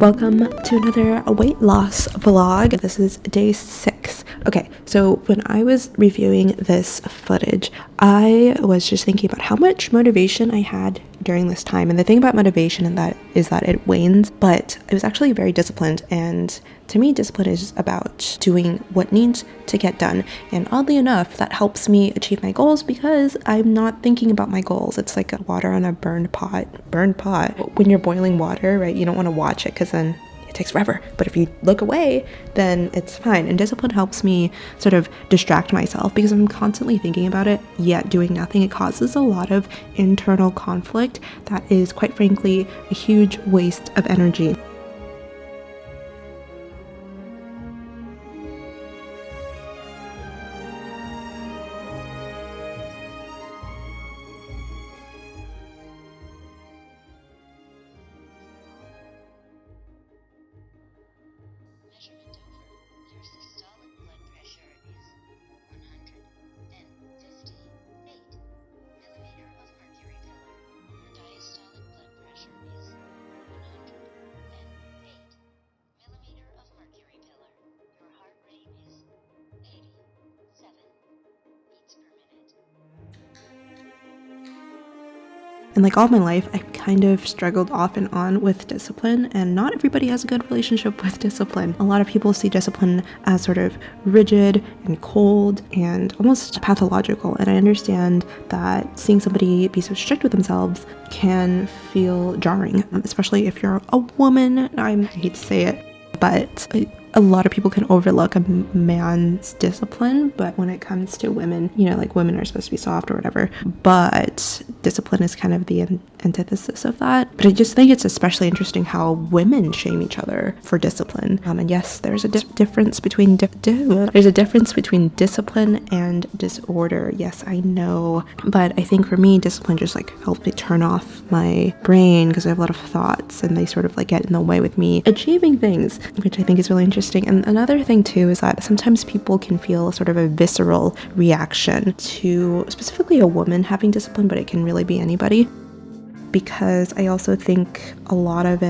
Welcome to another weight loss vlog. This is day 6. Okay, so when I was reviewing this footage, I was just thinking about how much motivation I had during this time. And the thing about motivation is that it wanes, but I was actually very disciplined. And to me, discipline is about doing what needs to get done. And oddly enough, that helps me achieve my goals because I'm not thinking about my goals. It's like water on a burned pot. When you're boiling water, right, you don't want to watch it because then it takes forever. But if you look away, then it's fine. And discipline helps me sort of distract myself because I'm constantly thinking about it, yet doing nothing. It causes a lot of internal conflict that is, quite frankly, a huge waste of energy. And like all my life, I've kind of struggled off and on with discipline, and not everybody has a good relationship with discipline. A lot of people see discipline as sort of rigid and cold and almost pathological. And I understand that seeing somebody be so strict with themselves can feel jarring, especially if you're a woman. I hate to say it, but a lot of people can overlook a man's discipline, but when it comes to women, like women are supposed to be soft or whatever, but discipline is kind of the antithesis of that. But I just think it's especially interesting how women shame each other for discipline. And yes, there's a difference between discipline and disorder. Yes, I know, but I think for me, discipline just like helps me turn off my brain because I have a lot of thoughts and they sort of like get in the way with me achieving things, which I think is really interesting. And another thing too is that sometimes people can feel sort of a visceral reaction to specifically a woman having discipline, but it can really be anybody, because I also think a lot of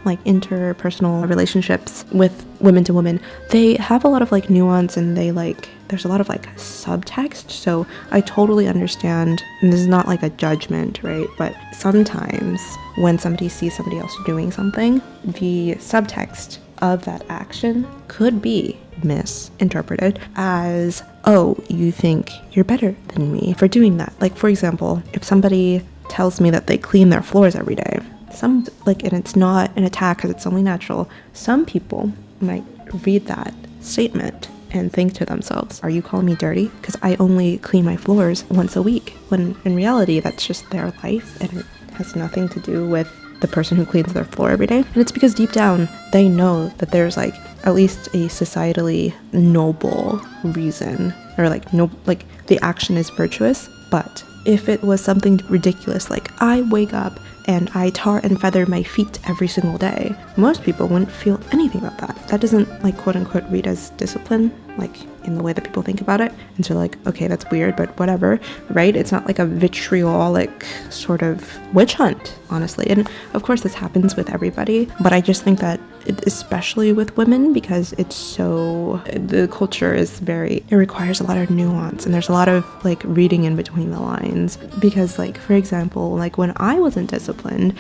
like interpersonal relationships with women to women, they have a lot of like nuance, and there's a lot of like subtext. So I totally understand, and this is not like a judgment, right? But sometimes when somebody sees somebody else doing something, the subtext of that action could be misinterpreted as, oh, you think you're better than me for doing that. Like, for example, if somebody tells me that they clean their floors every day, and it's not an attack because it's only natural, some people might read that statement and think to themselves, are you calling me dirty because I only clean my floors once a week? When in reality, that's just their life and it has nothing to do with the person who cleans their floor every day. And it's because deep down, they know that there's like at least a societally noble reason, or the action is virtuous. But if it was something ridiculous, like I wake up and I tar and feather my feet every single day, most people wouldn't feel anything about that. That doesn't like quote unquote read as discipline, like in the way that people think about it. And so like, okay, that's weird, but whatever, right? It's not like a vitriolic sort of witch hunt, honestly. And of course this happens with everybody, but I just think that especially with women, because the culture is it requires a lot of nuance, and there's a lot of like reading in between the lines. Because like, for example, like when I wasn't disciplined,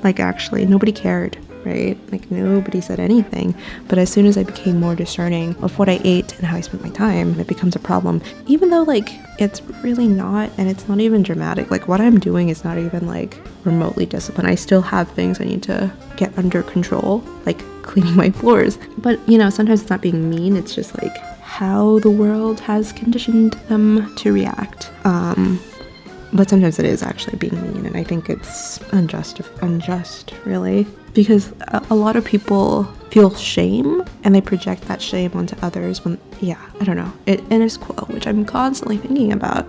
like actually nobody cared, right? Like nobody said anything. But as soon as I became more discerning of what I ate and how I spent my time, it becomes a problem. Even though like it's really not, and it's not even dramatic. Like what I'm doing is not even like remotely disciplined. I still have things I need to get under control, like cleaning my floors. But sometimes it's not being mean. It's just like how the world has conditioned them to react. But sometimes it is actually being mean, and I think it's unjust, really, because a lot of people feel shame and they project that shame onto others when, I don't know. And it's cool, which I'm constantly thinking about.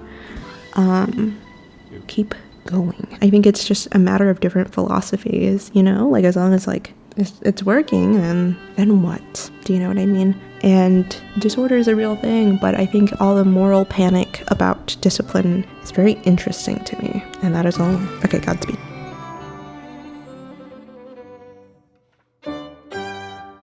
Keep going. I think it's just a matter of different philosophies, like as long as like it's working, and then what? Do you know what I mean? And disorder is a real thing, but I think all the moral panic about discipline is very interesting to me. And that is all. Okay, Godspeed.